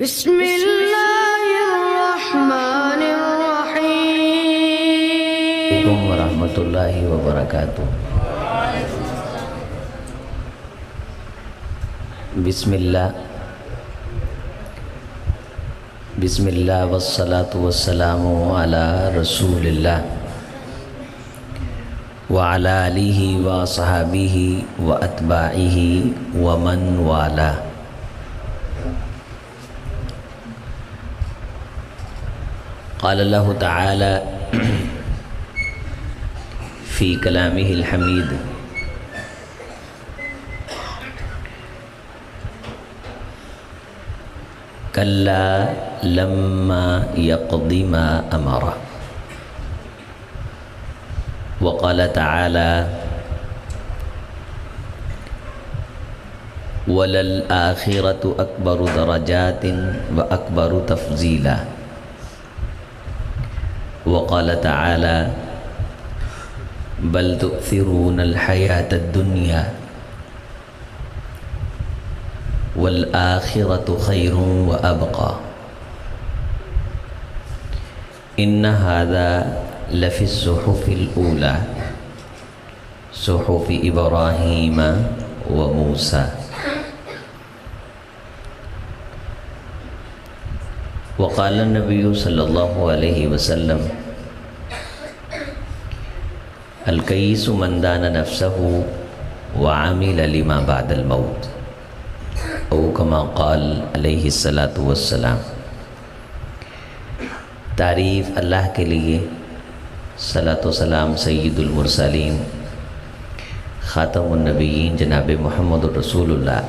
بسم اللہ الرحمن الرحیم ورحمۃ اللہ وبرکاتہ۔ بسم اللہ والصلاة والسلام علی رسول اللہ وعلی آلہ وصحابہ واتباعہ ومن والاه۔ قال اللہ تعالی فی کلامہ الحمید: کلا لما یقض ما امرہ۔ وقال تعالی: وللآخرۃ اکبر درجات واکبر تفضیلا۔ وقال تعالی: بل تؤثرون الحیاة الدنیا والآخرۃ خیر وابقی۔ ان ھذا لفی الصحف الاولی صحف ابراہیم وموسیٰ۔ وقال النبی صلی اللہ علیہ وسلم: الکیس من دان نفسہ وعمل لما بعد الموت، او کما قال علیہ الصلاۃ والسلام۔ تعریف اللہ کے لیے، صلاۃ و سلام سید المرسلین خاتم النبیین جناب محمد رسول اللہ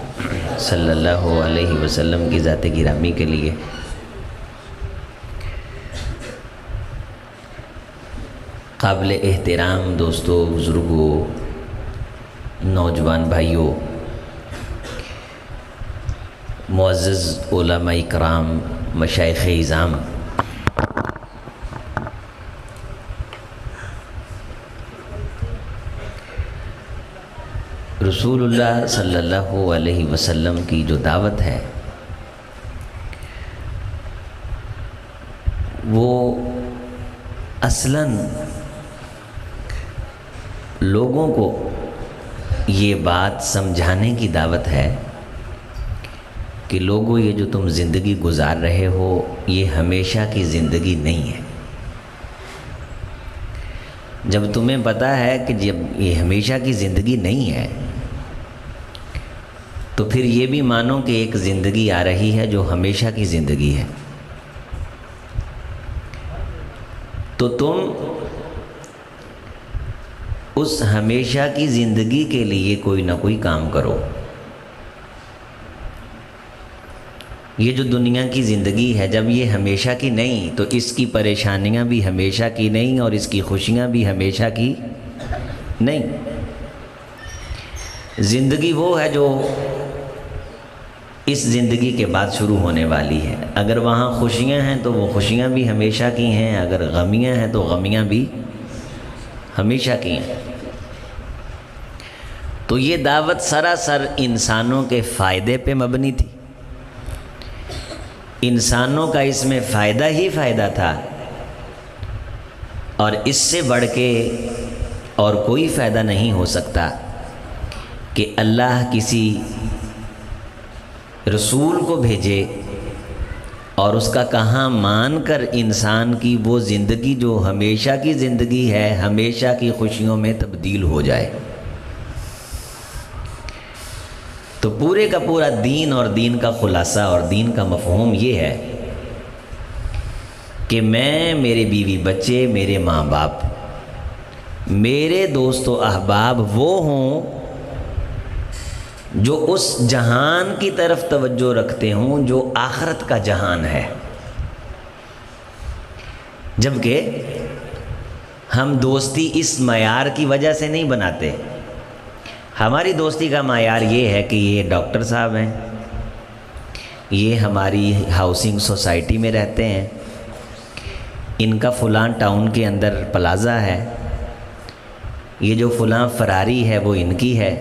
صلی اللہ علیہ وسلم کی ذات گرامی کے لیے۔ قابل احترام دوستوں، بزرگوں، نوجوان بھائیوں، معزز علماء کرام، مشائخ اعظام، رسول اللہ صلی اللہ علیہ وسلم کی جو دعوت ہے وہ اصلاً لوگوں کو یہ بات سمجھانے کی دعوت ہے کہ لوگوں، یہ جو تم زندگی گزار رہے ہو یہ ہمیشہ کی زندگی نہیں ہے۔ جب تمہیں پتہ ہے کہ جب یہ ہمیشہ کی زندگی نہیں ہے تو پھر یہ بھی مانو کہ ایک زندگی آ رہی ہے جو ہمیشہ کی زندگی ہے۔ تو تم اس ہمیشہ کی زندگی کے لیے کوئی نہ کوئی کام کرو۔ یہ جو دنیا کی زندگی ہے جب یہ ہمیشہ کی نہیں تو اس کی پریشانیاں بھی ہمیشہ کی نہیں اور اس کی خوشیاں بھی ہمیشہ کی نہیں۔ زندگی وہ ہے جو اس زندگی کے بعد شروع ہونے والی ہے۔ اگر وہاں خوشیاں ہیں تو وہ خوشیاں بھی ہمیشہ کی ہیں، اگر غمیاں ہیں تو غمیاں بھی ہمیشہ کی ہیں۔ تو یہ دعوت سراسر انسانوں کے فائدے پہ مبنی تھی، انسانوں کا اس میں فائدہ ہی فائدہ تھا، اور اس سے بڑھ کے اور کوئی فائدہ نہیں ہو سکتا کہ اللہ کسی رسول کو بھیجے اور اس کا کہاں مان کر انسان کی وہ زندگی جو ہمیشہ کی زندگی ہے ہمیشہ کی خوشیوں میں تبدیل ہو جائے۔ تو پورے کا پورا دین اور دین کا خلاصہ اور دین کا مفہوم یہ ہے کہ میں، میرے بیوی بچے، میرے ماں باپ، میرے دوست و احباب وہ ہوں جو اس جہان کی طرف توجہ رکھتے ہوں جو آخرت کا جہان ہے۔ جبکہ ہم دوستی اس معیار کی وجہ سے نہیں بناتے۔ ہماری دوستی کا معیار یہ ہے کہ یہ ڈاکٹر صاحب ہیں، یہ ہماری ہاؤسنگ سوسائٹی میں رہتے ہیں، ان کا فلاں ٹاؤن کے اندر پلازا ہے، یہ جو فلاں فراری ہے وہ ان کی ہے،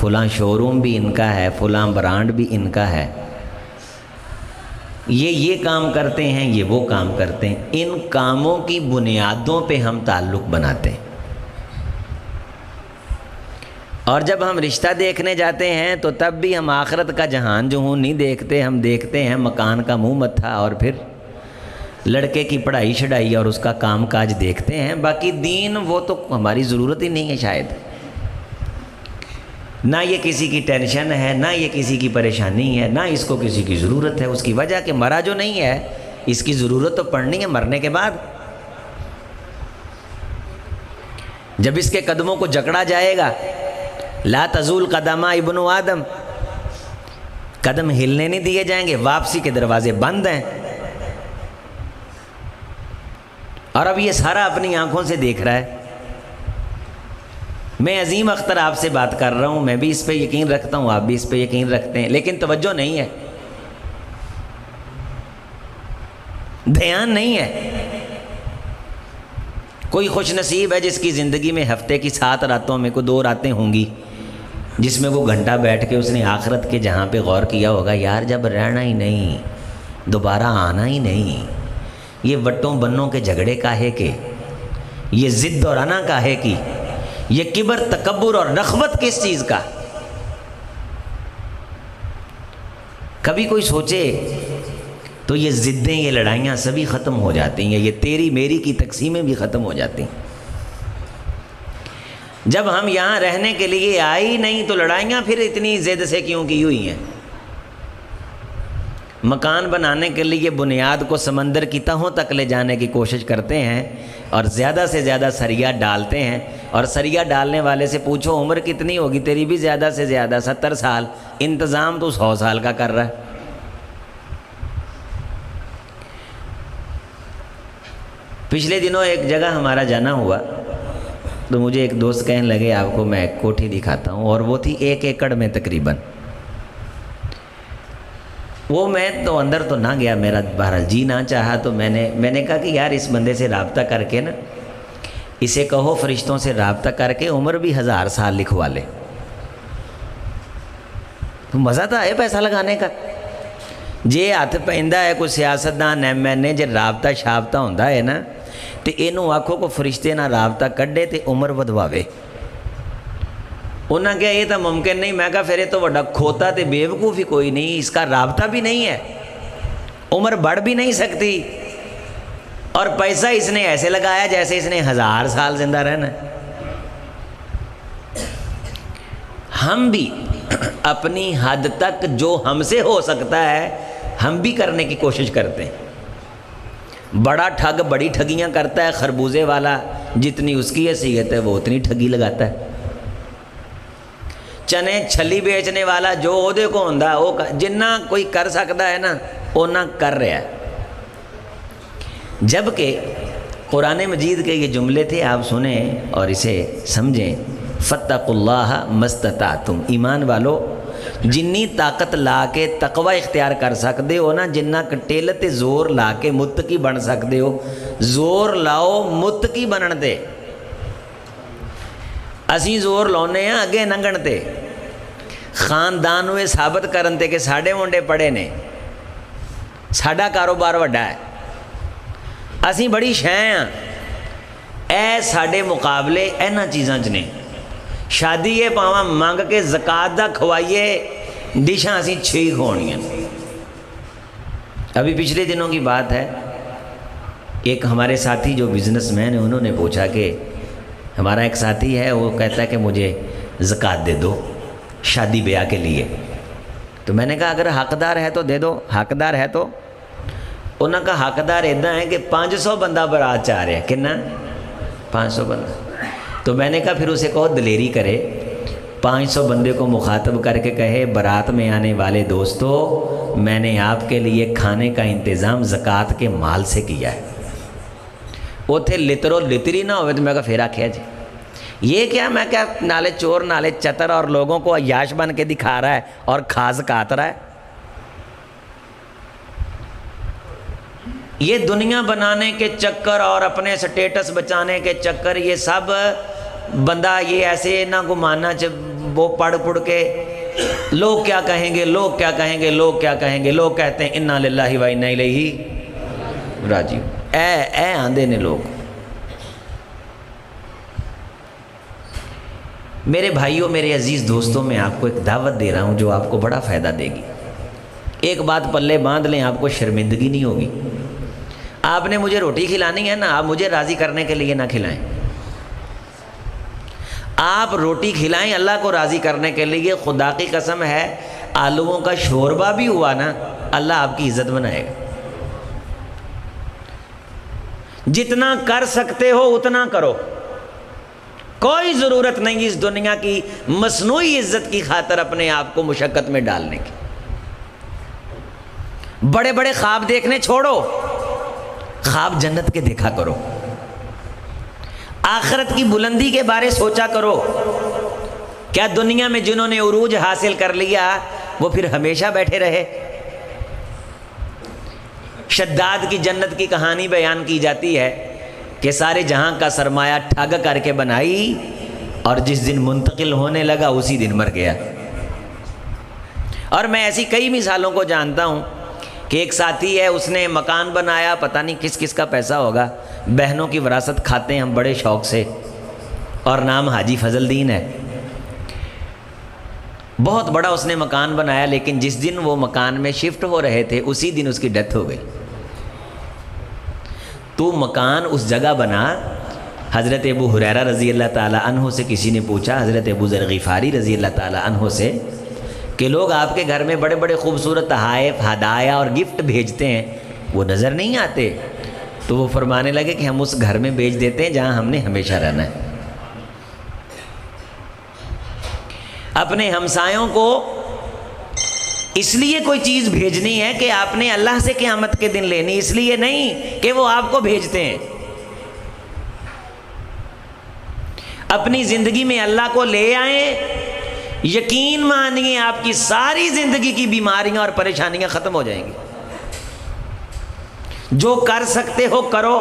فلاں شو روم بھی ان کا ہے، فلاں برانڈ بھی ان کا ہے۔ یہ کام کرتے ہیں، یہ وہ کام کرتے ہیں، ان کاموں کی بنیادوں پہ ہم تعلق بناتے ہیں۔ اور جب ہم رشتہ دیکھنے جاتے ہیں تو تب بھی ہم آخرت کا جہان جو نہیں دیکھتے، ہم دیکھتے ہیں مکان کا منہ متھا اور پھر لڑکے کی پڑھائی شڑائی اور اس کا کام کاج دیکھتے ہیں۔ باقی دین وہ تو ہماری ضرورت ہی نہیں ہے شاید، نہ یہ کسی کی ٹینشن ہے، نہ یہ کسی کی پریشانی ہے، نہ اس کو کسی کی ضرورت ہے، اس کی وجہ کہ مرا جو نہیں ہے، اس کی ضرورت تو پڑنی ہے مرنے کے بعد۔ جب اس کے قدموں کو جکڑا جائے گا، لا تزول قدم ابن آدم، قدم ہلنے نہیں دیے جائیں گے، واپسی کے دروازے بند ہیں۔ اور اب یہ سارا اپنی آنکھوں سے دیکھ رہا ہے۔ میں عظیم اختر آپ سے بات کر رہا ہوں، میں بھی اس پہ یقین رکھتا ہوں، آپ بھی اس پہ یقین رکھتے ہیں، لیکن توجہ نہیں ہے، دھیان نہیں ہے۔ کوئی خوش نصیب ہے جس کی زندگی میں ہفتے کی 7 راتوں میں کوئی 2 راتیں ہوں گی جس میں وہ گھنٹہ بیٹھ کے اس نے آخرت کے جہاں پہ غور کیا ہوگا، یار جب رہنا ہی نہیں، دوبارہ آنا ہی نہیں، یہ وٹوں بنوں کے جھگڑے کاہے کے، یہ ضد اور انا کاہے کی، یہ کبر تکبر اور نخوت کس چیز کا؟ کبھی کوئی سوچے تو یہ ضدیں، یہ لڑائیاں سبھی ختم ہو جاتی ہیں، یہ تیری میری کی تقسیمیں بھی ختم ہو جاتی ہیں۔ جب ہم یہاں رہنے کے لیے آئے ہی نہیں تو لڑائیاں پھر اتنی ضد سے کیوں کی ہوئی ہیں؟ مکان بنانے کے لیے بنیاد کو سمندر کی تہوں تک لے جانے کی کوشش کرتے ہیں اور زیادہ سے زیادہ سریا ڈالتے ہیں، اور سریا ڈالنے والے سے پوچھو عمر کتنی ہوگی تیری، بھی زیادہ سے زیادہ 70 سال، انتظام تو 100 سال کا کر رہا ہے۔ پچھلے دنوں ایک جگہ ہمارا جانا ہوا تو مجھے ایک دوست کہنے لگے آپ کو میں ایک کوٹھی دکھاتا ہوں، اور وہ تھی 1 ایکڑ میں تقریباً۔ وہ میں تو اندر تو نہ گیا، میرا بہرحال جی نہ چاہا، تو میں نے کہا کہ یار اس بندے سے رابطہ کر کے نا، اسے کہو فرشتوں سے رابطہ کر کے عمر بھی 1000 سال لکھوا لے، تو مزہ تو آئے پیسہ لگانے کا۔ جے ہاتھ پہندا ہے کوئی سیاستدان MNA جے رابطہ شابطہ ہوندا ہے نا، تے اینوں آکھو کو فرشتے نہ رابطہ کڈے تے عمر ودواوے۔ انہاں کہا یہ تو ممکن نہیں، میں کہا پھر یہ تو وڈا کھوتا تے بیوقوف ہی کوئی نہیں، اس کا رابطہ بھی نہیں ہے، عمر بڑھ بھی نہیں سکتی، اور پیسہ اس نے ایسے لگایا جیسے اس نے 1000 سال زندہ رہنا۔ ہم بھی اپنی حد تک جو ہم سے ہو سکتا ہے ہم بھی کرنے کی کوشش کرتے ہیں۔ بڑا ٹھگ بڑی ٹھگیاں کرتا ہے، خربوزے والا جتنی اس کی حیثیت ہے وہ اتنی ٹھگی لگاتا ہے۔ چنے چھلی بیچنے والا جو عہدے کو ہوندا ہے وہ جنہ کوئی کر سکتا ہے نا اونا کر رہا ہے۔ جبکہ قرآن مجید کے یہ جملے تھے، آپ سنیں اور اسے سمجھیں، فَاتَّقُوا اللَّهَ مَا اسْتَطَعْتُمْ، ایمان والو جنی طاقت لا کے تقوی اختیار کر سکتے ہو نا، جنہ کٹیل تے زور لا کے متقی بن سکتے ہو، زور لاؤ متقی بنن تے۔ اسی زور لاؤنے ہیں اگے ننگن تے، خاندان ہوئے ثابت کرن تے کہ ساڑے منڈے پڑے نے، ساڑا کاروبار وڈا ہے، اسی بڑی شے ہیں، اے ساڑے مقابلے اینا چیزاں چنے۔ شادی یہ پاواں مانگ کے زکاة دا کھوائیے، ڈشاں اسی 6 کھوڑی ہیں۔ ابھی پچھلے دنوں کی بات ہے، ایک ہمارے ساتھی جو بزنس مین ہیں انہوں نے پوچھا کہ ہمارا ایک ساتھی ہے وہ کہتا ہے کہ مجھے زکاة دے دو شادی بیاہ کے لیے، تو میں نے کہا اگر حقدار ہے تو دے دو، حقدار ہے تو۔ انہوں نے کہا حقدار ادھا ہے کہ 500 بندہ برات چاہ رہے ہیں، کنا 500 بندہ، تو میں نے کہا پھر اسے کہو دلیری کرے، 500 بندے کو مخاطب کر کے کہے برات میں آنے والے دوستو میں نے آپ کے لیے کھانے کا انتظام زکاة کے مال سے کیا ہے۔ وہ تھے لترو لتری نہ ہوئے تو میں کہا پھر آکھیا جی یہ کیا، میں کہا نالے چور نالے چتر اور لوگوں کو عیاش بن کے دکھا رہا ہے اور کھا زکاة رہا ہے۔ یہ دنیا بنانے کے چکر اور اپنے سٹیٹس بچانے کے چکر، یہ سب بندہ یہ ایسے نہ گمانا وہ پڑھ کے لوگ کیا کہیں گے، لوگ کیا کہیں گے، لوگ کیا کہیں گے. لوگ کہتے ہیں انا للہ و انا الیہ راجعون. اے آندے نے لوگ. میرے بھائیوں، میرے عزیز دوستوں، میں آپ کو ایک دعوت دے رہا ہوں جو آپ کو بڑا فائدہ دے گی. ایک بات پلے باندھ لیں، آپ کو شرمندگی نہیں ہوگی. آپ نے مجھے روٹی کھلانی ہے نا، آپ مجھے راضی کرنے کے لیے نہ کھلائیں. آپ روٹی کھلائیں اللہ کو راضی کرنے کے لیے. خدا کی قسم ہے، آلوؤں کا شوربہ بھی ہوا نا، اللہ آپ کی عزت بنائے گا. جتنا کر سکتے ہو اتنا کرو. کوئی ضرورت نہیں اس دنیا کی مصنوعی عزت کی خاطر اپنے آپ کو مشقت میں ڈالنے کی. بڑے بڑے خواب دیکھنے چھوڑو، خواب جنت کے دیکھا کرو. آخرت کی بلندی کے بارے سوچا کرو. کیا دنیا میں جنہوں نے عروج حاصل کر لیا وہ پھر ہمیشہ بیٹھے رہے؟ شداد کی جنت کی کہانی بیان کی جاتی ہے کہ سارے جہاں کا سرمایہ ٹھگ کر کے بنائی اور جس دن منتقل ہونے لگا اسی دن مر گیا. اور میں ایسی کئی مثالوں کو جانتا ہوں کہ ایک ساتھی ہے، اس نے مکان بنایا، پتہ نہیں کس کس کا پیسہ ہوگا، بہنوں کی وراثت کھاتے ہیں ہم بڑے شوق سے، اور نام حاجی فضل الدین ہے. بہت بڑا اس نے مکان بنایا، لیکن جس دن وہ مکان میں شفٹ ہو رہے تھے اسی دن اس کی ڈیتھ ہو گئی. تو مکان اس جگہ بنا. حضرت ابو ہریرہ رضی اللہ تعالیٰ عنہ سے کسی نے پوچھا، حضرت ابو ذر غفاری رضی اللہ تعالیٰ عنہ سے، کہ لوگ آپ کے گھر میں بڑے بڑے خوبصورت تحائف، ہدایا اور گفٹ بھیجتے ہیں، وہ نظر نہیں آتے؟ تو وہ فرمانے لگے کہ ہم اس گھر میں بھیج دیتے ہیں جہاں ہم نے ہمیشہ رہنا ہے. اپنے ہمسایوں کو اس لیے کوئی چیز بھیجنی ہے کہ آپ نے اللہ سے قیامت کے دن لینی، اس لیے نہیں کہ وہ آپ کو بھیجتے ہیں. اپنی زندگی میں اللہ کو لے آئیں، یقین مانیے آپ کی ساری زندگی کی بیماریاں اور پریشانیاں ختم ہو جائیں گی. جو کر سکتے ہو کرو،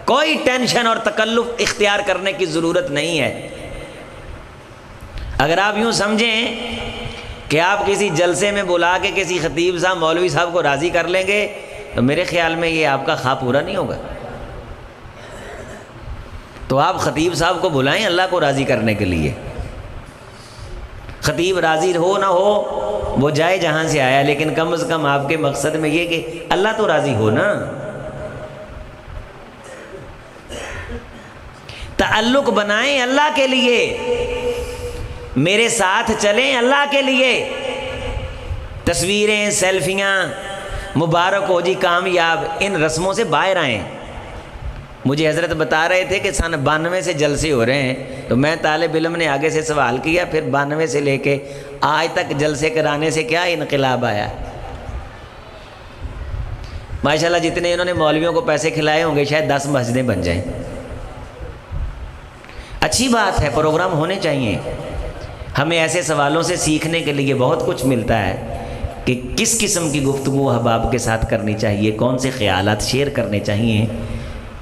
کوئی ٹینشن اور تکلف اختیار کرنے کی ضرورت نہیں ہے. اگر آپ یوں سمجھیں کہ آپ کسی جلسے میں بلا کے کسی خطیب صاحب، مولوی صاحب کو راضی کر لیں گے تو میرے خیال میں یہ آپ کا خواب پورا نہیں ہوگا. تو آپ خطیب صاحب کو بلائیں اللہ کو راضی کرنے کے لیے. خطیب راضی ہو نہ ہو وہ جائے جہاں سے آیا، لیکن کم از کم آپ کے مقصد میں یہ کہ اللہ تو راضی ہو نا. تعلق بنائیں اللہ کے لیے، میرے ساتھ چلیں اللہ کے لیے. تصویریں، سیلفیاں، مبارک ہو جی کامیاب، ان رسموں سے باہر آئیں. مجھے حضرت بتا رہے تھے کہ سن 92 سے جلسے ہو رہے ہیں، تو میں طالب علم نے آگے سے سوال کیا، پھر 92 سے لے کے آج تک جلسے کرانے سے کیا انقلاب آیا؟ ماشاءاللہ جتنے انہوں نے مولویوں کو پیسے کھلائے ہوں گے شاید 10 مسجدیں بن جائیں. اچھی بات ہے، پروگرام ہونے چاہیے. ہمیں ایسے سوالوں سے سیکھنے کے لیے بہت کچھ ملتا ہے کہ کس قسم کی گفتگو احباب کے ساتھ کرنی چاہیے، کون سے خیالات شیئر کرنے چاہیے،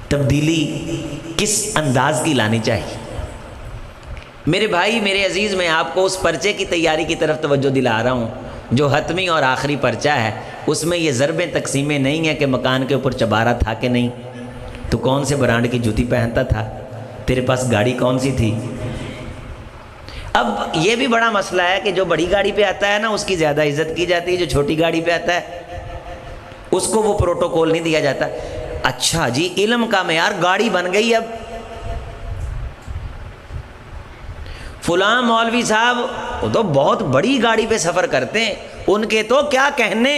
تبدیلی کس انداز کی لانی چاہیے. میرے بھائی، میرے عزیز، میں آپ کو اس پرچے کی تیاری کی طرف توجہ دلا رہا ہوں جو حتمی اور آخری پرچہ ہے. اس میں یہ ضربیں تقسیمیں نہیں ہیں کہ مکان کے اوپر چبارہ تھا کہ نہیں، تو کون سے برانڈ کی جوتی پہنتا تھا، تیرے پاس گاڑی کون سی تھی. اب یہ بھی بڑا مسئلہ ہے کہ جو بڑی گاڑی پہ آتا ہے نا اس کی زیادہ عزت کی جاتی ہے، جو چھوٹی گاڑی پہ آتا ہے اس کو وہ پروٹوکول نہیں دیا جاتا. اچھا جی، علم کا معیار گاڑی بن گئی. اب فلاں مولوی صاحب وہ تو بہت بڑی گاڑی پہ سفر کرتے ہیں، ان کے تو کیا کہنے.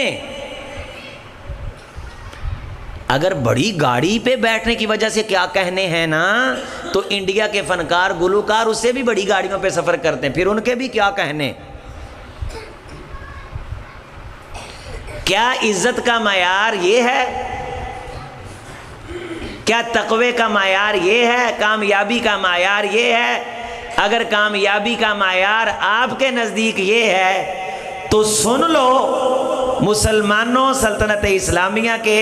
اگر بڑی گاڑی پہ بیٹھنے کی وجہ سے کیا کہنے ہیں نا، تو انڈیا کے فنکار گلوکار اس سے بھی بڑی گاڑیوں پہ سفر کرتے ہیں، پھر ان کے بھی کیا کہنے. کیا عزت کا معیار یہ ہے؟ کیا تقوی کا معیار یہ ہے؟ کامیابی کا معیار یہ ہے؟ اگر کامیابی کا معیار آپ کے نزدیک یہ ہے تو سن لو، مسلمانوں سلطنت اسلامیہ کے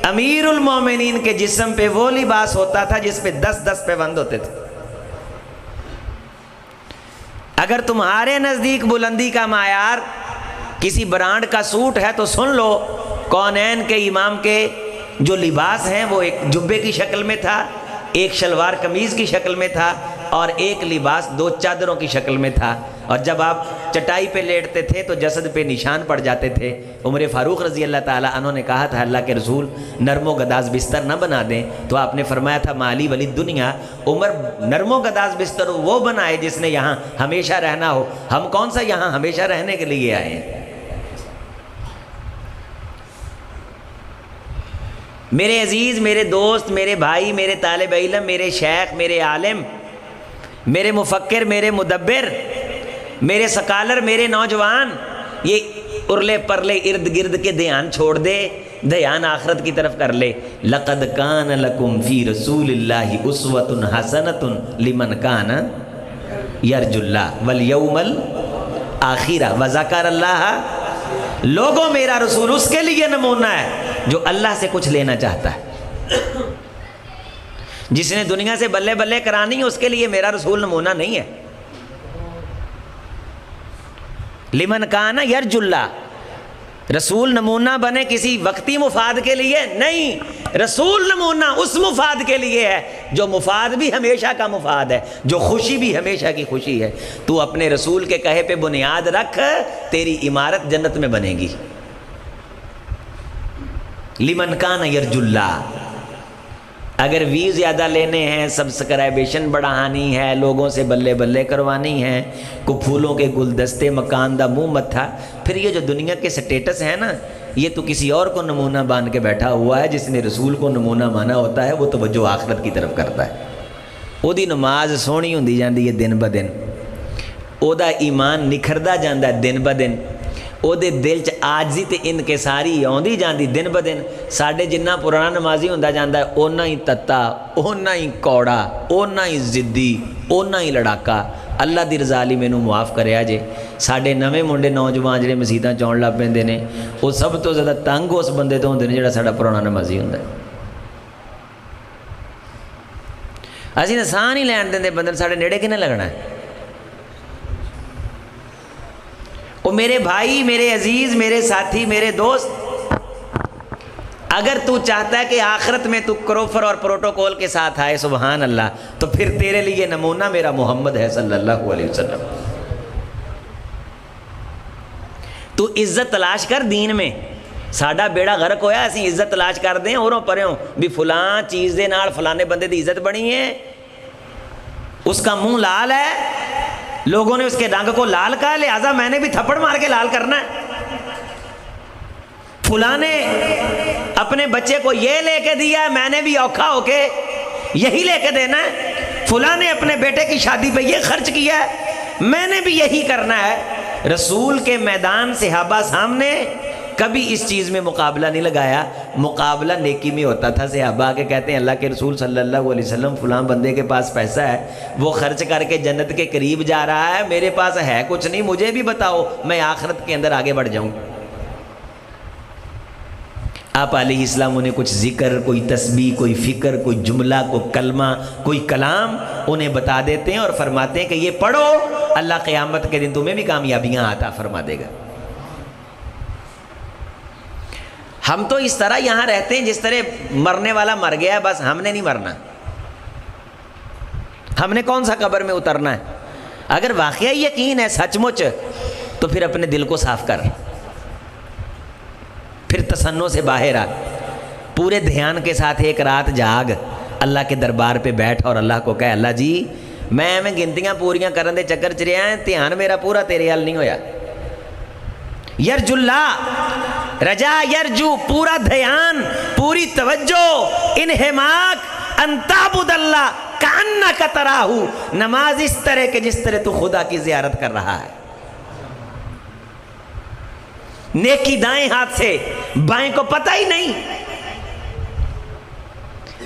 امیر المومنین کے جسم پہ وہ لباس ہوتا تھا جس پہ 10 پیوند ہوتے تھے. اگر تمہارے نزدیک بلندی کا معیار کسی برانڈ کا سوٹ ہے تو سن لو، کونین کے امام کے جو لباس ہیں وہ ایک جبے کی شکل میں تھا، ایک شلوار قمیض کی شکل میں تھا، اور ایک لباس 2 چادروں کی شکل میں تھا، اور جب آپ چٹائی پہ لیٹتے تھے تو جسد پہ نشان پڑ جاتے تھے۔ عمر فاروق رضی اللہ تعالیٰ عنہ نے کہا تھا اللہ کے رسول نرم و گداز بستر نہ بنا دیں، تو آپ نے فرمایا تھا مالی ولی دنیا، عمر نرم و گداز بستر وہ بنائے جس نے یہاں ہمیشہ رہنا ہو، ہم کون سا یہاں ہمیشہ رہنے کے لیے آئے ہیں۔ میرے عزیز، میرے دوست، میرے بھائی، میرے طالب علم، میرے شیخ، میرے عالم، میرے مفکر، میرے مدبر، میرے سکالر، میرے نوجوان، یہ ارلے پرلے ارد گرد کے دھیان چھوڑ دے، دھیان آخرت کی طرف کر لے۔ لَقَدْ كَانَ لَكُمْ فِي رَسُولِ اللَّهِ أُسْوَةٌ حَسَنَةٌ لِمَنْ كَانَ يَرْجُو اللَّهَ وَالْيَوْمَ الْآخِرَ وَذَكَرَ اللَّهَ۔ لوگوں میرا رسول اس کے لیے نمونہ ہے جو اللہ سے کچھ لینا چاہتا ہے، جس نے دنیا سے بلے بلے کرانی ہے اس کے لیے میرا رسول نمونہ نہیں ہے۔ لمن کان یرجو اللہ، رسول نمونہ بنے کسی وقتی مفاد کے لیے نہیں، رسول نمونہ اس مفاد کے لیے ہے جو مفاد بھی ہمیشہ کا مفاد ہے، جو خوشی بھی ہمیشہ کی خوشی ہے۔ تو اپنے رسول کے کہے پہ بنیاد رکھ، تیری عمارت جنت میں بنے گی۔ لمن کان یرجو اللہ۔ اگر ویو زیادہ لینے ہیں، سبسکرائبیشن بڑھانی ہے، لوگوں سے بلے بلے کروانی ہے، کو پھولوں کے گلدستے، مکان دا منہ متھا، پھر یہ جو دنیا کے سٹیٹس ہے نا، یہ تو کسی اور کو نمونہ مان کے بیٹھا ہوا ہے۔ جس نے رسول کو نمونہ مانا ہوتا ہے وہ توجہ آخرت کی طرف کرتا ہے۔ او دی نماز سونی ہوندی جاندی ہے دن بدن، او دا ایمان نکھردا جاندا ہے دن بدن، او دے دل چ آجزی تے انکساری آندی جاندی دن بدن۔ ساڈے جنہ پرانا نمازی ہوندا جاندا ہے اونا ہی تتا، اونا ہی کوڑا، اونا ہی ضدی، اونا ہی لڑاکا۔ اللہ دی رضا لئی مینوں معاف کریا جے۔ ساڈے نویں منڈے نوجوان جڑے مسیتاں چون لگ پیندے نے، وہ سب تو زیادہ تنگ اس بندے تو ہوندے نے جڑا ساڈا پرانا نمازی ہوندا ہے۔ اسی نے ساہ نہیں لین دیندے بندے، ساڈے نیڑے کنے لگنا ہے؟ وہ میرے بھائی، میرے عزیز، میرے ساتھی، میرے دوست، اگر تو چاہتا ہے کہ آخرت میں تو کروفر اور پروٹوکول کے ساتھ آئے، سبحان اللہ، تو پھر تیرے لیے نمونہ میرا محمد ہے صلی اللہ علیہ وسلم۔ تو عزت تلاش کر دین میں۔ ساڈا بیڑا غرق ہویا، اسی عزت تلاش کر دیں اوروں پریوں بھی فلاں چیز دے نال فلانے بندے دی عزت بنی ہے، اس کا منہ لال ہے، لوگوں نے اس کے رنگ کو لال کہا، لہٰذا میں نے بھی تھپڑ مار کے لال کرنا ہے۔ فلاں نے اپنے بچے کو یہ لے کے دیا ہے، میں نے بھی اوکھا ہو کے یہی لے کے دینا ہے۔ فلاں نے اپنے بیٹے کی شادی پہ یہ خرچ کیا ہے، میں نے بھی یہی کرنا ہے۔ رسول کے میدان صحابہ سامنے کبھی اس چیز میں مقابلہ نہیں لگایا، مقابلہ نیکی میں ہوتا تھا۔ صحابہ آ کے کہتے ہیں اللہ کے رسول صلی اللہ علیہ وسلم فلاں بندے کے پاس پیسہ ہے، وہ خرچ کر کے جنت کے قریب جا رہا ہے، میرے پاس ہے کچھ نہیں، مجھے بھی بتاؤ میں آخرت کے اندر آگے بڑھ جاؤں۔ آپ علیہ السلام انہیں کچھ ذکر، کوئی تسبیح، کوئی فکر، کوئی جملہ، کوئی کلمہ، کوئی کلام انہیں بتا دیتے ہیں اور فرماتے ہیں کہ یہ پڑھو، اللہ قیامت کے دن تمہیں بھی کامیابیاں عطا فرما دے گا۔ ہم تو اس طرح یہاں رہتے ہیں جس طرح مرنے والا مر گیا ہے، بس ہم نے نہیں مرنا، ہم نے کون سا قبر میں اترنا ہے۔ اگر واقعی یقین ہے سچ مچ تو پھر اپنے دل کو صاف کر، پھر تسنوں سے باہر آ، پورے دھیان کے ساتھ ایک رات جاگ، اللہ کے دربار پہ بیٹھ اور اللہ کو کہے اللہ جی میں گنتیاں پوریاں کرن دے چکر چ رہا ہے، دھیان میرا پورا تیرے حل نہیں ہویا۔ یرجو اللہ، رجا یرجو، پورا دھیان، پوری توجہ، انہماک، ان تعبد اللہ کأنک تراہ، نماز اس طرح کہ جس طرح تو خدا کی زیارت کر رہا ہے۔ نیکی دائیں ہاتھ سے، بائیں کو پتہ ہی نہیں۔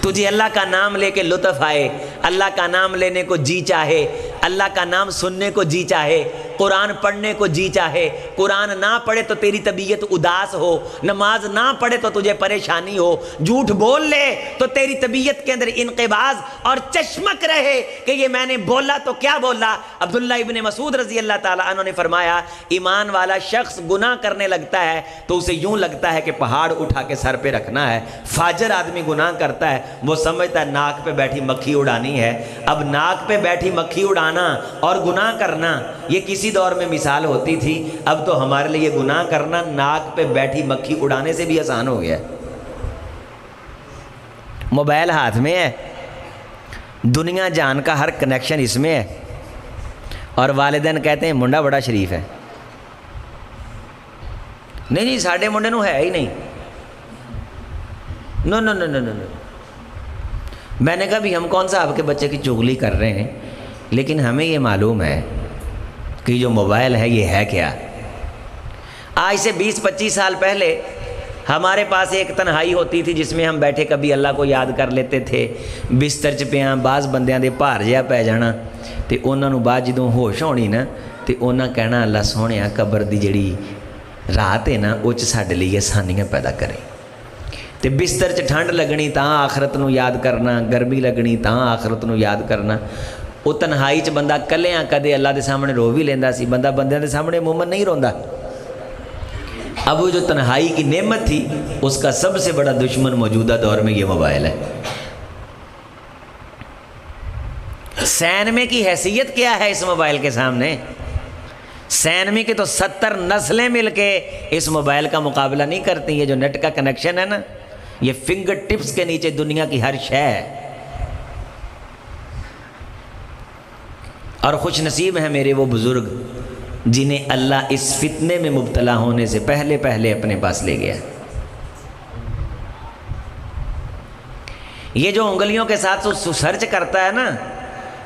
تجھے اللہ کا نام لے کے لطف آئے، اللہ کا نام لینے کو جی چاہے، اللہ کا نام سننے کو جی چاہے، قرآن پڑھنے کو جی چاہے، قرآن نہ پڑھے تو تیری طبیعت اداس ہو، نماز نہ پڑھے تو تجھے پریشانی ہو، جھوٹ بول لے تو تیری طبیعت کے اندر انقباض اور چشمک رہے کہ یہ میں نے بولا تو کیا بولا۔ عبداللہ ابن مسعود رضی اللہ تعالیٰ عنہ نے فرمایا ایمان والا شخص گناہ کرنے لگتا ہے تو اسے یوں لگتا ہے کہ پہاڑ اٹھا کے سر پہ رکھنا ہے۔ فاجر آدمی گناہ کرتا ہے، وہ سمجھتا ہے ناک پہ بیٹھی مکھی اڑانی ہے۔ اب ناک پہ بیٹھی مکھی اڑانا اور گناہ کرنا یہ کسی دور میں مثال ہوتی تھی، اب تو ہمارے لیے گناہ کرنا ناک پہ بیٹھی مکھی اڑانے سے بھی آسان ہو گیا۔ موبائل ہاتھ میں ہے، دنیا جان کا ہر کنیکشن اس میں ہے، اور والدین کہتے ہیں منڈا بڑا شریف ہے۔ نہیں جی ساڈے منڈے نو ہے ہی نہیں، نو نو نو نو نو۔ میں نے کہا بھی ہم کون سا آپ کے بچے کی چغلی کر رہے ہیں، لیکن ہمیں یہ معلوم ہے کہ جو موبائل ہے یہ ہے کیا۔ آج سے 20-25 سال پہلے ہمارے پاس ایک تنہائی ہوتی تھی جس میں ہم بیٹھے کبھی اللہ کو یاد کر لیتے تھے، بستر چ پیاں بعض بندیاں دے بھار جہا پی جانا تے انہاں نوں بعد جدوں ہوش ہونی نا تے انہاں کہنا اللہ سونیا قبر دی جڑی رات ہے نا وہ چ ساڈے لئی آسانیاں پیدا کرے، تے بستر چ ٹھنڈ لگنی تاں آخرت نو یاد کرنا، گرمی لگنی تاں آخرت نو یاد کرنا۔ وہ تنہائی چ بندہ کلیاں کدے اللہ دے سامنے رو بھی لیندا سی، بندہ بندیاں دے سامنے عموماً نہیں روندا۔ اب وہ جو تنہائی کی نعمت تھی اس کا سب سے بڑا دشمن موجودہ دور میں یہ موبائل ہے۔ سینمے کی حیثیت کیا ہے اس موبائل کے سامنے؟ سینمے کی تو 70 نسلیں مل کے اس موبائل کا مقابلہ نہیں کرتی۔ یہ جو نیٹ کا کنیکشن ہے نا، یہ فنگر ٹپس کے نیچے دنیا کی ہر شے ہے۔ اور خوش نصیب ہیں میرے وہ بزرگ جنہیں اللہ اس فتنے میں مبتلا ہونے سے پہلے پہلے اپنے پاس لے گیا۔ یہ جو انگلیوں کے ساتھ سرچ کرتا ہے نا،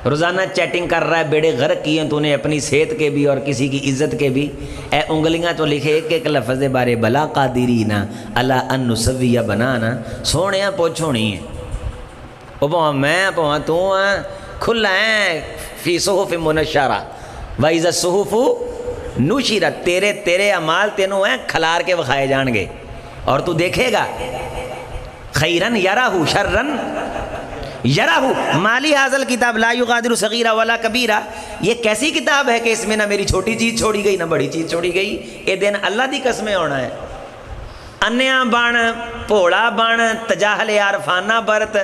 روزانہ چیٹنگ کر رہا ہے، بیڑے غرق کیے تو نے اپنی صحت کے بھی اور کسی کی عزت کے بھی، اے انگلیاں تو لکھے ایک ایک لفظ بارے بلا قادرین الا ان نسوی بنانا، سونیا پوچھونی ہے وہ پواں میں پواں تو ہیں، کھلا ہیں فی صحف منشرہ وَإِذَا الصُّحُفُ نُشِرَتْ، تیرے اعمال تینوں ہیں کھلار کے وکھائے جان گے اور تو دیکھے گا خیرن یرہ شرن یرہ مالی حاصل کتاب لا یغادر صغیرہ ولا کبیرہ، یہ کیسی کتاب ہے کہ اس میں نہ میری چھوٹی چیز چھوڑی گئی نہ بڑی چیز چھوڑی گئی۔ اے دن اللہ دی قسمیں ہونا ہے۔ انیاں بن پوڑا بن تجاہل عارفانہ برت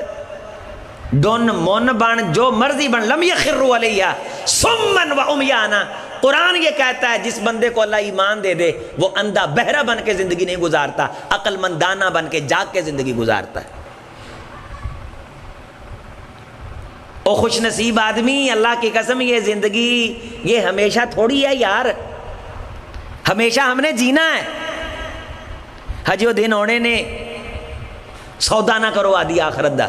ڈن من بن جو مرضی بن لم یخروا علیہ صمًا و عمیانا۔ قرآن یہ کہتا ہے جس بندے کو اللہ ایمان دے دے وہ اندھا بہرا بن کے زندگی نہیں گزارتا، عقل مند دانا بن کے جاگ کے زندگی گزارتا ہے۔ او خوش نصیب آدمی، اللہ کی قسم یہ زندگی یہ ہمیشہ تھوڑی ہے یار، ہمیشہ ہم نے جینا ہے۔ ہجو دن ہونے نے سودا نہ کرو آدھی آخرت دا۔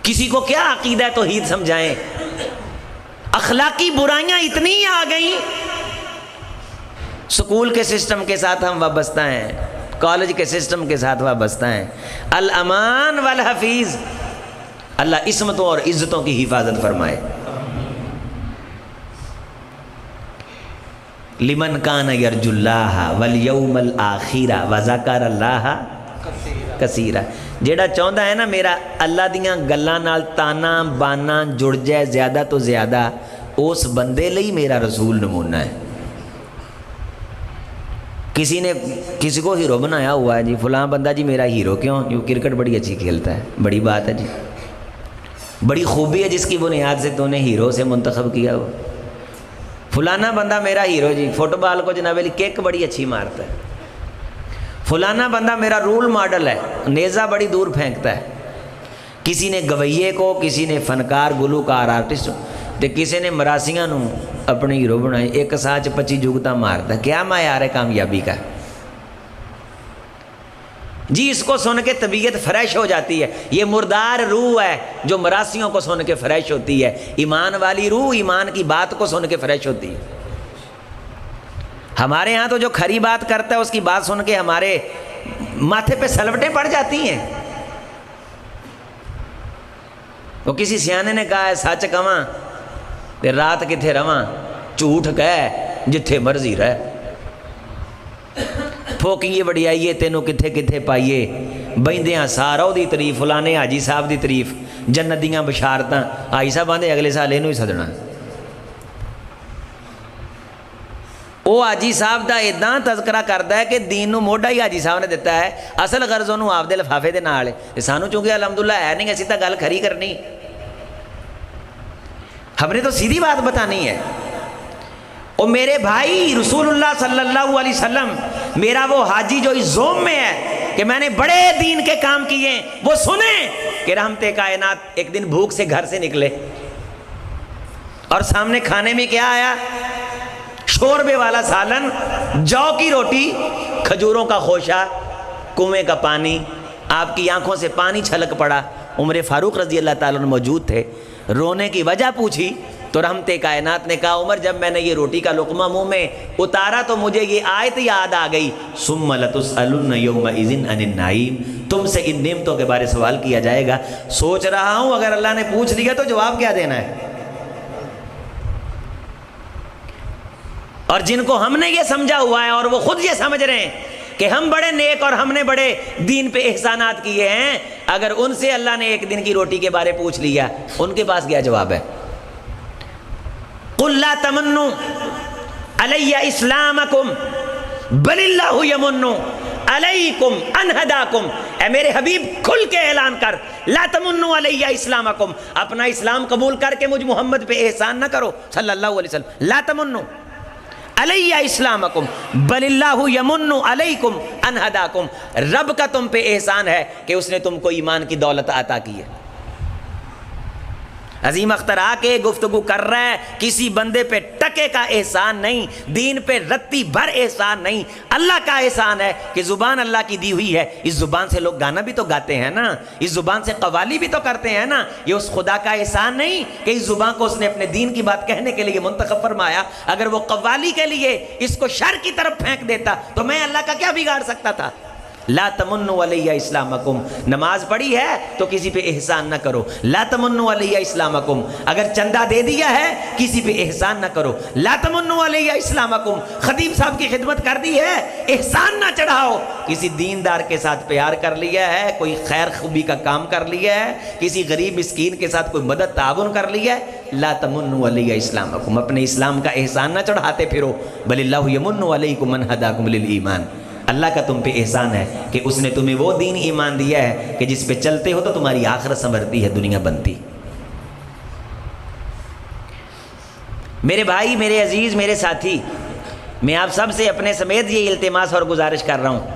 کسی کو کیا عقیدہ توحید سمجھائیں؟ اخلاقی برائیاں اتنی آ گئیں، سکول کے سسٹم کے ساتھ ہم وابستہ ہیں، کالج کے سسٹم کے ساتھ وابستہ ہیں۔ الامان والحفیظ، اللہ عصمتوں اور عزتوں کی حفاظت فرمائے۔ لمن کان یرجو اللہ والیوم الآخر وذکر اللہ کثیرا، جیڑا چاہتا ہے نا میرا اللہ دیاں گلاں نال تانا بانا جڑ جائے زیادہ تو زیادہ، اس بندے لئی میرا رسول نمونہ ہے۔ کسی نے کسی کو ہیرو بنایا ہوا ہے جی، فلاں بندہ جی میرا ہیرو کیوں؟ جو کرکٹ بڑی اچھی کھیلتا ہے، بڑی بات ہے جی، بڑی خوبی ہے جس کی بنیاد سے تو نے ہیرو سے منتخب کیا ہو۔ فلانا بندہ میرا ہیرو جی، فٹ بال کو جناب علی کک بڑی اچھی مارتا ہے۔ فلانا بندہ میرا رول ماڈل ہے، نیزہ بڑی دور پھینکتا ہے۔ کسی نے گویے کو، کسی نے فنکار گلوکار آرٹسٹ تے کسی نے مراسیاں نو اپنے ہیرو بنائے، ایک ساتھ 25 جگتا مارتا ہے۔ کیا معیار ہے کامیابی کا؟ جی اس کو سن کے طبیعت فریش ہو جاتی ہے، یہ مردار روح ہے جو مراسیوں کو سن کے فریش ہوتی ہے۔ ایمان والی روح ایمان کی بات کو سن کے فریش ہوتی ہے۔ ہمارے ہاں تو جو کھری بات کرتا ہے اس کی بات سن کے ہمارے ماتھے پہ سلوٹیں پڑ جاتی ہیں۔ وہ کسی سیانے نے کہا ہے سچ کہاں تے رات کتھے رواں، جھوٹ کہہ جتھے مرضی رہ، پھوکیے وڈیائیے تینوں کتھے کتھے پائیے، بہندیاں سارا دی تعریف، فلانے حاجی صاحب دی تعریف، جنت دیاں بشارتاں، حاجی صاحب آندے اگلے سال اینوں ہی سدنا۔ وہ حاجی صاحب دا اداں تذکرہ کردا ہے کہ دین نو موڈا ہی حاجی صاحب نے دیتا ہے، اصل غرض انہوں آپ دے لفافے دے نال ہے، سانو چونکہ الحمدللہ ہے نہیں، اسی تا گل کھری کرنی، ہم نے تو سیدھی بات بتانی ہے۔ اور میرے بھائی رسول اللہ صلی اللہ علیہ وسلم میرا وہ حاجی جو اس زوم میں ہے کہ میں نے بڑے دین کے کام کیے ہیں، وہ سنیں کہ رحمت کائنات ایک دن بھوک سے گھر سے نکلے اور سامنے کھانے میں کیا آیا؟ شوربے والا سالن، جو کی روٹی، کھجوروں کا خوشہ، کنویں کا پانی، آپ کی آنکھوں سے پانی چھلک پڑا۔ عمر فاروق رضی اللہ تعالیٰ عنہ موجود تھے، رونے کی وجہ پوچھی تو رحمت کائنات نے کہا عمر جب میں نے یہ روٹی کا لقمہ منہ میں اتارا تو مجھے یہ آیت یاد آ گئی، ثم لتسألن یومئذ عن النعیم، تم سے ان نعمتوں کے بارے سوال کیا جائے گا۔ سوچ رہا ہوں اگر اللہ نے پوچھ لیا تو جواب کیا دینا ہے؟ اور جن کو ہم نے یہ سمجھا ہوا ہے اور وہ خود یہ سمجھ رہے ہیں کہ ہم بڑے نیک اور ہم نے بڑے دین پہ احسانات کیے ہیں، اگر ان سے اللہ نے ایک دن کی روٹی کے بارے پوچھ لیا، ان کے پاس کیا جواب ہے؟ قل لا تمنوا علی اسلامکم بل اللہ یمن علیکم ان ہداکم، اے میرے حبیب کھل کے اعلان کر، لا تمنوا علی اسلامکم، اپنا اسلام قبول کر کے مجھ محمد پہ احسان نہ کرو صلی اللہ علیہ وسلم، لا تمنوا علی اسلامکم بل اللہ یمن علیکم ان ہداکم، رب کا تم پہ احسان ہے کہ اس نے تم کو ایمان کی دولت عطا کی ہے۔ عظیم اختر آ کے گفتگو کر رہا ہے، کسی بندے پہ ٹکے کا احسان نہیں، دین پہ رتی بھر احسان نہیں، اللہ کا احسان ہے کہ زبان اللہ کی دی ہوئی ہے، اس زبان سے لوگ گانا بھی تو گاتے ہیں نا، اس زبان سے قوالی بھی تو کرتے ہیں نا، یہ اس خدا کا احسان نہیں کہ اس زبان کو اس نے اپنے دین کی بات کہنے کے لیے منتخب فرمایا۔ اگر وہ قوالی کے لیے اس کو شر کی طرف پھینک دیتا تو میں اللہ کا کیا بگاڑ سکتا تھا؟ لا تمنوا علی اسلامکم، نماز پڑھی ہے تو کسی پہ احسان نہ کرو، لا تمنوا علی اسلامکم، اگر چندہ دے دیا ہے کسی پہ احسان نہ کرو، لا تمنوا علی اسلامکم، خطیب صاحب کی خدمت کر دی ہے احسان نہ چڑھاؤ، کسی دیندار کے ساتھ پیار کر لیا ہے، کوئی خیر خوبی کا کام کر لیا ہے، کسی غریب مسکین کے ساتھ کوئی مدد تعاون کر لیا ہے، لا تمنوا علی اسلامکم، اپنے اسلام کا احسان نہ چڑھاتے پھرو، بل اللہ یمن علیکم من ہداکم للایمان، اللہ کا تم پہ احسان ہے کہ اس نے تمہیں وہ دین ایمان دیا ہے کہ جس پہ چلتے ہو تو تمہاری آخرت سنورتی ہے، دنیا بنتی۔ میرے بھائی، میرے عزیز، میرے ساتھی، میں آپ سب سے اپنے سمیت یہ التماس اور گزارش کر رہا ہوں،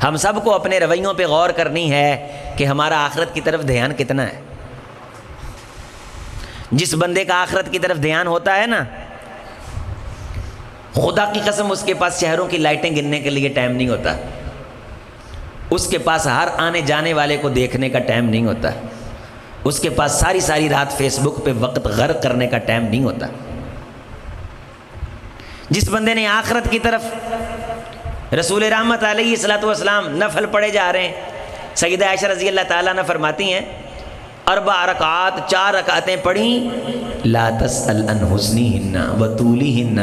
ہم سب کو اپنے رویوں پہ غور کرنی ہے کہ ہمارا آخرت کی طرف دھیان کتنا ہے۔ جس بندے کا آخرت کی طرف دھیان ہوتا ہے نا، خدا کی قسم اس کے پاس شہروں کی لائٹیں گننے کے لیے ٹائم نہیں ہوتا، اس کے پاس ہر آنے جانے والے کو دیکھنے کا ٹائم نہیں ہوتا، اس کے پاس ساری ساری رات فیس بک پہ وقت غرق کرنے کا ٹائم نہیں ہوتا۔ جس بندے نے آخرت کی طرف، رسول رحمت علیہ الصلوۃ والسلام نفل پڑھے جا رہے ہیں، سیدہ عائشہ رضی اللہ تعالیٰ عنہ فرماتی ہیں 4 رکعات 4 رکعتیں پڑھیں، لا تسأل عن حسنہن وطولہن،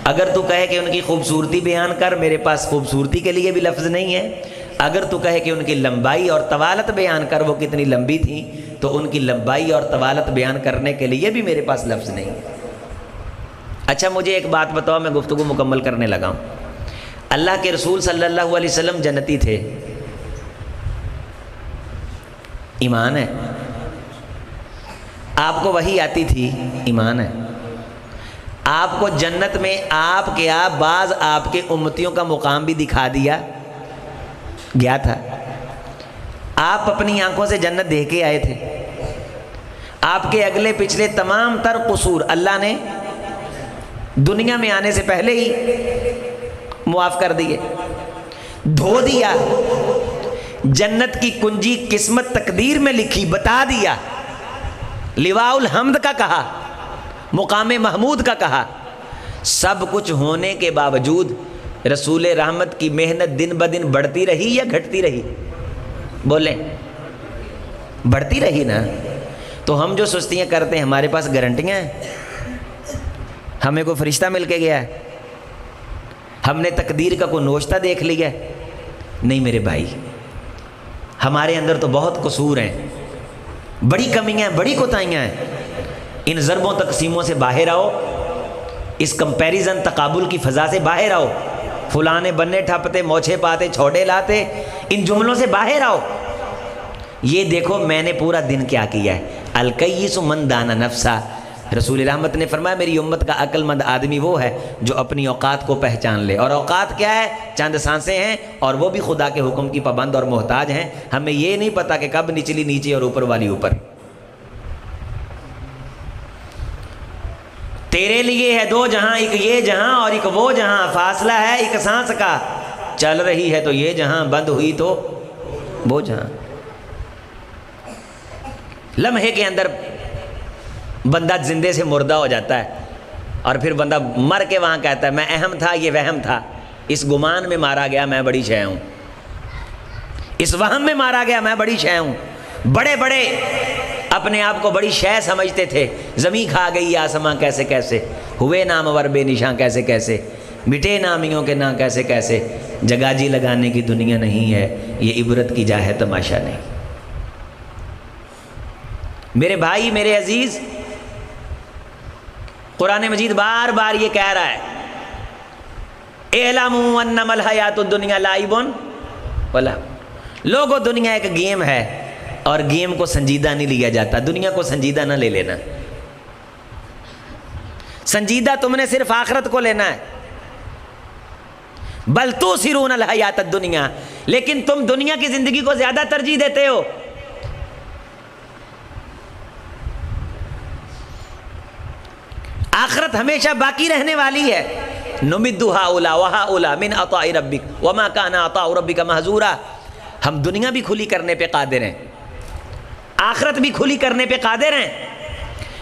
اگر تو کہے کہ ان کی خوبصورتی بیان کر، میرے پاس خوبصورتی کے لیے بھی لفظ نہیں ہے، اگر تو کہے کہ ان کی لمبائی اور طوالت بیان کر، وہ کتنی لمبی تھیں، تو ان کی لمبائی اور طوالت بیان کرنے کے لیے بھی میرے پاس لفظ نہیں ہے۔ اچھا مجھے ایک بات بتاؤ، میں گفتگو مکمل کرنے لگا ہوں۔ اللہ کے رسول صلی اللہ علیہ وسلم جنتی تھے، ایمان ہے، آپ کو وحی آتی تھی، ایمان ہے، آپ کو جنت میں آپ کے بعض آپ کے امتیوں کا مقام بھی دکھا دیا گیا تھا، آپ اپنی آنکھوں سے جنت دیکھ کے آئے تھے، آپ کے اگلے پچھلے تمام تر قصور اللہ نے دنیا میں آنے سے پہلے ہی معاف کر دیے، دھو دیا، جنت کی کنجی قسمت تقدیر میں لکھی، بتا دیا، لواء الحمد کا کہا، مقام محمود کا کہا، سب کچھ ہونے کے باوجود رسول رحمت کی محنت دن بدن بڑھتی رہی یا گھٹتی رہی؟ بولیں، بڑھتی رہی نا۔ تو ہم جو سستیاں کرتے ہیں ہمارے پاس گارنٹیاں ہیں؟ ہمیں کوئی فرشتہ مل کے گیا ہے؟ ہم نے تقدیر کا کوئی نوشتہ دیکھ لیا ہے؟ نہیں میرے بھائی، ہمارے اندر تو بہت قصور ہیں، بڑی کمیاں ہیں، بڑی کوتاہیاں ہیں۔ ان ضربوں تقسیموں سے باہر آؤ، اس کمپیریزن تقابل کی فضا سے باہر آؤ، فلانے بننے ٹھپتے، موچھے پاتے، چھوڑے لاتے، ان جملوں سے باہر آؤ۔ یہ دیکھو میں نے پورا دن کیا کیا ہے۔ الکیس من دان نفسا، رسول رحمت نے فرمایا میری امت کا عقل مند آدمی وہ ہے جو اپنی اوقات کو پہچان لے۔ اور اوقات کیا ہے؟ چند سانسیں ہیں، اور وہ بھی خدا کے حکم کی پابند اور محتاج ہیں۔ ہمیں یہ نہیں پتا کہ کب نچلی نیچے اور اوپر والی اوپر۔ تیرے لیے ہے دو جہاں، ایک یہ جہاں اور ایک وہ جہاں، فاصلہ ہے ایک سانس کا، چل رہی ہے تو یہ جہاں، بند ہوئی تو وہ جہاں۔ لمحے کے اندر بندہ زندے سے مردہ ہو جاتا ہے، اور پھر بندہ مر کے وہاں کہتا ہے میں اہم تھا، یہ وہم تھا، اس گمان میں مارا گیا میں بڑی شے ہوں، اس وہم میں مارا گیا میں بڑی شے ہوں۔ بڑے بڑے اپنے آپ کو بڑی شے سمجھتے تھے، زمیں کھا گئی آسماں کیسے کیسے، ہوئے نامور بے نشاں کیسے کیسے، مٹے نامیوں کے نا کیسے کیسے۔ جگاجی لگانے کی دنیا نہیں ہے، یہ عبرت کی جا ہے تماشا نہیں۔ میرے بھائی، میرے عزیز، قرآن مجید بار بار یہ کہہ رہا ہے اعلموا انما الحیات الدنیا لعب ولہو۔ لوگوں، دنیا ایک گیم ہے، اور گیم کو سنجیدہ نہیں لیا جاتا۔ دنیا کو سنجیدہ نہ لے لینا، سنجیدہ تم نے صرف آخرت کو لینا ہے۔ بل تؤثرون الحیات الدنیا، لیکن تم دنیا کی زندگی کو زیادہ ترجیح دیتے ہو۔ آخرت ہمیشہ باقی رہنے والی ہے۔ نمد ہؤلاء وہؤلاء من عطاء ربک وما کان عطاء ربک محظورا۔ ہم دنیا بھی کھلی کرنے پہ قادر ہیں، آخرت بھی کھلی کرنے پہ قادر ہیں،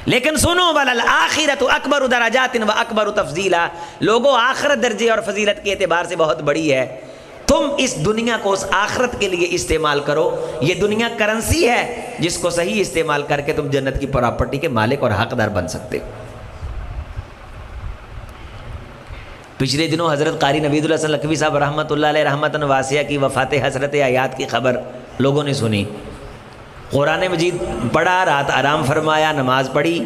لیکن سنو وللآخرۃ اکبر درجات و اکبر تفضیلا۔ لوگوں، آخرت درجے اور فضیلت کے اعتبار سے بہت بڑی ہے۔ تم اس دنیا کو اس آخرت کے لیے استعمال کرو۔ یہ دنیا کرنسی ہے جس کو صحیح استعمال کر کے تم جنت کی پراپرٹی کے مالک اور حقدار بن سکتے ہو۔ پچھلے دنوں حضرت قاری نوید اللہ حسن لکھوی صاحب رحمۃ اللہ علیہ رحمتاً واسعہ کی وفات حضرت آیات کی خبر لوگوں نے سنی۔ قرآن مجید پڑھا، رات آرام فرمایا، نماز پڑھی،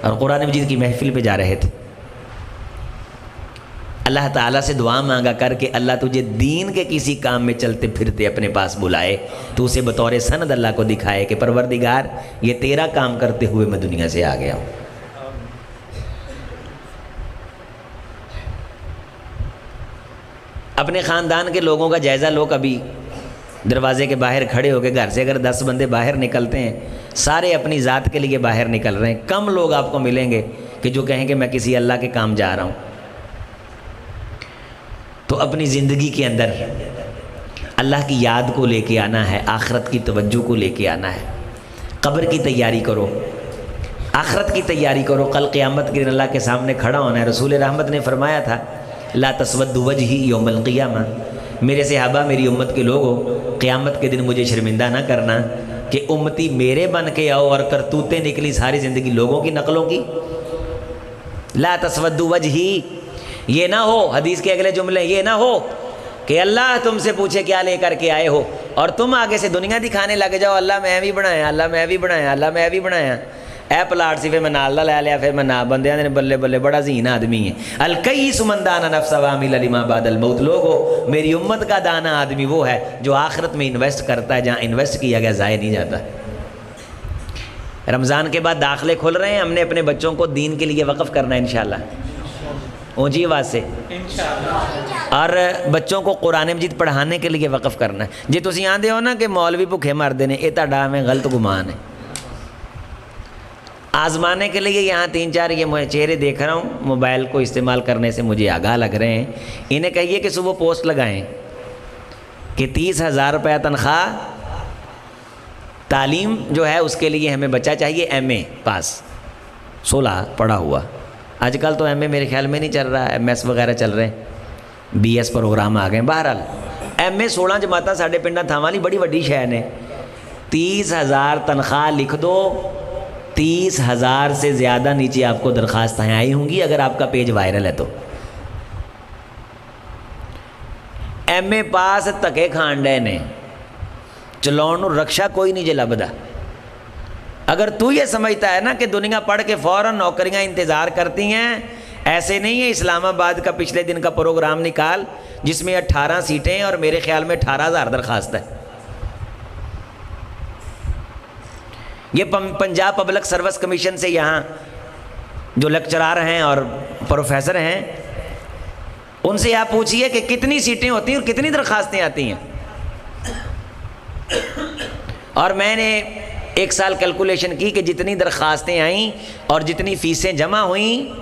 اور قرآن مجید کی محفل پہ جا رہے تھے۔ اللہ تعالیٰ سے دعا مانگا کر کے اللہ تجھے دین کے کسی کام میں چلتے پھرتے اپنے پاس بلائے، تو اسے بطور سند اللہ کو دکھائے کہ پروردگار یہ تیرا کام کرتے ہوئے میں دنیا سے آ گیا ہوں۔ اپنے خاندان کے لوگوں کا جائزہ لو۔ کبھی دروازے کے باہر کھڑے ہو کے گھر سے اگر 10 بندے باہر نکلتے ہیں، سارے اپنی ذات کے لیے باہر نکل رہے ہیں، کم لوگ آپ کو ملیں گے کہ جو کہیں کہ میں کسی اللہ کے کام جا رہا ہوں۔ تو اپنی زندگی کے اندر اللہ کی یاد کو لے کے آنا ہے، آخرت کی توجہ کو لے کے آنا ہے۔ قبر کی تیاری کرو، آخرت کی تیاری کرو، کل قیامت کے دن اللہ کے سامنے کھڑا ہونا ہے۔ رسول رحمت نے فرمایا تھا لا تسود وجہی یوم القیامہ، میرے صحابہ، میری امت کے لوگوں، قیامت کے دن مجھے شرمندہ نہ کرنا کہ امتی میرے بن کے آؤ اور کرتوتیں نکلی ساری زندگی لوگوں کی نقلوں کی۔ لا تسود وجہی، یہ نہ ہو، حدیث کے اگلے جملے، یہ نہ ہو کہ اللہ تم سے پوچھے کیا لے کر کے آئے ہو، اور تم آگے سے دنیا دکھانے لگ جاؤ اللہ میں بھی بنایا، اللہ میں بھی بنایا، اللہ میں بھی بنایا، اے پلاٹ سی پھر میں نال لے لیا، پھر میں نہ بندیاں نے بلے بلے بڑا ذہین آدمی ہے۔ الکیس من دان نفس وعمل لما بعد الموت، لوگو میری امت کا دانا آدمی وہ ہے جو آخرت میں انویسٹ کرتا ہے، جہاں انویسٹ کیا گیا ضائع نہیں جاتا۔ رمضان کے بعد داخلے کھل رہے ہیں، ہم نے اپنے بچوں کو دین کے لیے وقف کرنا ہے انشاءاللہ، اونچی آواز سے، اور بچوں کو قرآن مجید پڑھانے کے لیے وقف کرنا ہے۔ جی تسی آندے ہو نا کہ مولوی بھوکے مردے نے، یہ تہاڈا میں غلط گمان ہے۔ آزمانے کے لیے یہاں 3-4 یہ میں چہرے دیکھ رہا ہوں، موبائل کو استعمال کرنے سے مجھے آگاہ لگ رہے ہیں، انہیں کہیے کہ صبح پوسٹ لگائیں کہ 30,000 روپیہ تنخواہ، تعلیم جو ہے اس کے لیے ہمیں بچہ چاہیے MA پاس، 16 پڑھا ہوا۔ آج کل تو MA میرے خیال میں نہیں چل رہا، MS وغیرہ چل رہے ہیں، BS پروگرام آ گئے ہیں۔ بہرحال MA 16 جماعتاں ساڈے پنڈاں تھاواں والی بڑی وڈی شے نے۔ 30,000 تنخواہ لکھ دو، 30,000 سے زیادہ نیچے آپ کو درخواستیں آئی ہوں گی اگر آپ کا پیج وائرل ہے تو۔ ایم اے پاس تکے کھان ڈے نے چلاؤ رکشا کوئی نہیں جے لبدا۔ اگر تو یہ سمجھتا ہے نا کہ دنیا پڑھ کے فوراً نوکریاں انتظار کرتی ہیں، ایسے نہیں ہے۔ اسلام آباد کا پچھلے دن کا پروگرام نکال جس میں 18 سیٹیں اور میرے خیال میں 18,000 درخواست ہے۔ یہ پنجاب پبلک سروس کمیشن سے یہاں جو لیکچرار ہیں اور پروفیسر ہیں ان سے آپ پوچھئے کہ کتنی سیٹیں ہوتی ہیں اور کتنی درخواستیں آتی ہیں۔ اور میں نے ایک سال کیلکولیشن کی کہ جتنی درخواستیں آئیں اور جتنی فیسیں جمع ہوئیں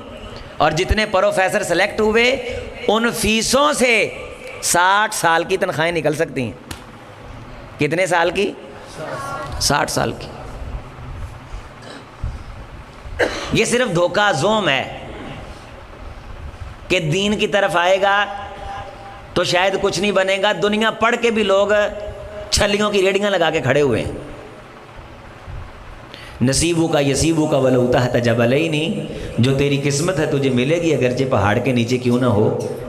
اور جتنے پروفیسر سلیکٹ ہوئے ان فیسوں سے 60 سال کی تنخواہیں نکل سکتی ہیں۔ کتنے سال کی؟ 60 سال کی۔ یہ صرف دھوکہ زوم ہے کہ دین کی طرف آئے گا تو شاید کچھ نہیں بنے گا۔ دنیا پڑھ کے بھی لوگ چھلیوں کی ریڑیاں لگا کے کھڑے ہوئے ہیں۔ نصیبوں کا یسیبوں کا ولو تحت جبلین، جو تیری قسمت ہے تجھے ملے گی اگرچہ پہاڑ کے نیچے کیوں نہ ہو۔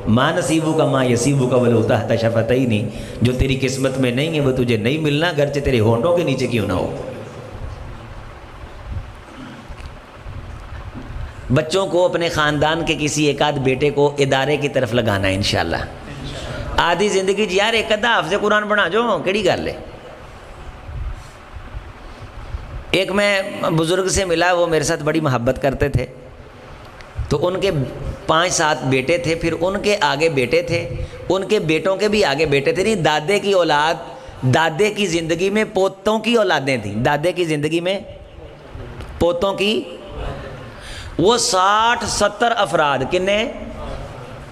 ماں نصیبوں کا ماں یسیبوں کا ولو تحت شفتین، جو تیری قسمت میں نہیں ہے وہ تجھے نہیں ملنا اگرچہ تیرے ہونٹوں کے نیچے کیوں نہ ہو۔ بچوں کو اپنے خاندان کے کسی ایک آدھ بیٹے کو ادارے کی طرف لگانا ہے انشاءاللہ۔ آدھی زندگی یار ایک ادھا حافظ قرآن بنا جو کیڑی گل ہے۔ ایک میں بزرگ سے ملا، وہ میرے ساتھ بڑی محبت کرتے تھے، تو ان کے 5-7 بیٹے تھے، پھر ان کے آگے بیٹے تھے، ان کے بیٹوں کے بھی آگے بیٹے تھے، نہیں دادے کی اولاد، دادے کی زندگی میں پوتوں کی اولادیں تھیں، دادے کی زندگی میں پوتوں کی۔ وہ 60-70 افراد کنے،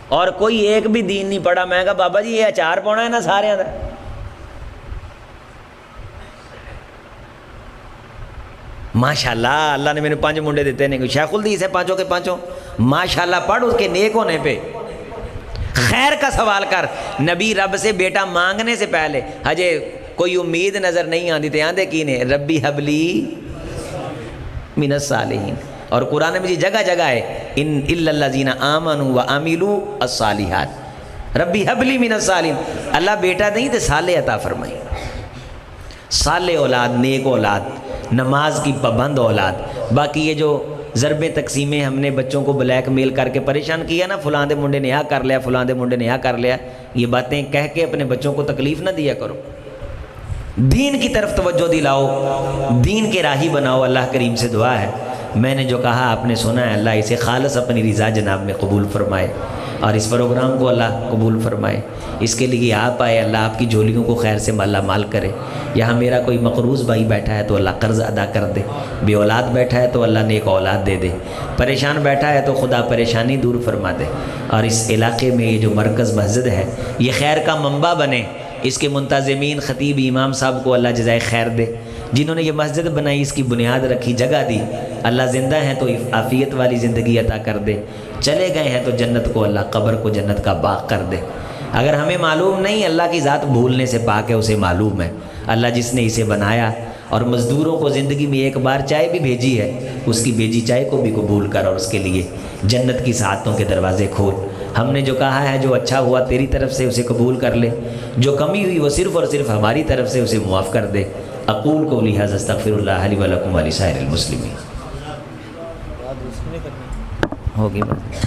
اور کوئی ایک بھی دین نہیں پڑھا۔ میں کہا بابا جی یہ اچار پاؤنا ہے نا سارے اندر۔ ماشاءاللہ اللہ نے میں نے 5 منڈے دیتے ہیں، شیخ الحدیث ہے 5 کے 5، ماشاءاللہ پڑھ اس کے نیک ہونے پہ۔ خیر کا سوال کر، نبی رب سے بیٹا مانگنے سے پہلے ہجے کوئی امید نظر نہیں آتی تھے، آندے کی نے ربی حبلی من الصالحین۔ اور قرآن میں جگہ جگہ ہے ان الا الذین آمنوا وعملوا الصالحات، ربی حبلی من الصالحین۔ اللہ بیٹا نہیں تو صالح عطا فرمائی، صالح اولاد، نیک اولاد، نماز کی پابند اولاد۔ باقی یہ جو ضربیں تقسیمیں ہم نے بچوں کو بلیک میل کر کے پریشان کیا نا، فلاں دے منڈے نے یہاں کر لیا، فلاں دے منڈے نے یہاں کر لیا، یہ باتیں کہہ کے اپنے بچوں کو تکلیف نہ دیا کرو۔ دین کی طرف توجہ دلاؤ، دین کے راہی بناؤ۔ اللہ کریم سے دعا ہے، میں نے جو کہا آپ نے سنا ہے، اللہ اسے خالص اپنی رضا جناب میں قبول فرمائے، اور اس پروگرام کو اللہ قبول فرمائے۔ اس کے لیے آپ آئے، اللہ آپ کی جھولیوں کو خیر سے مالا مال کرے۔ یہاں میرا کوئی مقروض بھائی بیٹھا ہے تو اللہ قرض ادا کر دے، بے اولاد بیٹھا ہے تو اللہ نیک اولاد دے دے، پریشان بیٹھا ہے تو خدا پریشانی دور فرما دے، اور اس علاقے میں یہ جو مرکز مسجد ہے یہ خیر کا منبع بنے۔ اس کے منتظمین خطیب امام صاحب کو اللہ جزائے خیر دے، جنہوں نے یہ مسجد بنائی، اس کی بنیاد رکھی، جگہ دی، اللہ زندہ ہیں تو عافیت والی زندگی عطا کر دے، چلے گئے ہیں تو جنت کو اللہ قبر کو جنت کا باغ کر دے۔ اگر ہمیں معلوم نہیں، اللہ کی ذات بھولنے سے پاک ہے، اسے معلوم ہے۔ اللہ جس نے اسے بنایا اور مزدوروں کو زندگی میں ایک بار چائے بھی بھیجی ہے، اس کی بھیجی چائے کو بھی قبول کر اور اس کے لیے جنت کی سعادتوں کے دروازے کھول۔ ہم نے جو کہا ہے، جو اچھا ہوا تیری طرف سے اسے قبول کر لے، جو کمی ہوئی وہ صرف اور صرف ہماری طرف سے اسے معاف کر دے۔ اقول قولی ھذا استغفر اللہ لی ولکم ولسائر المسلمین۔ ہوگی بات۔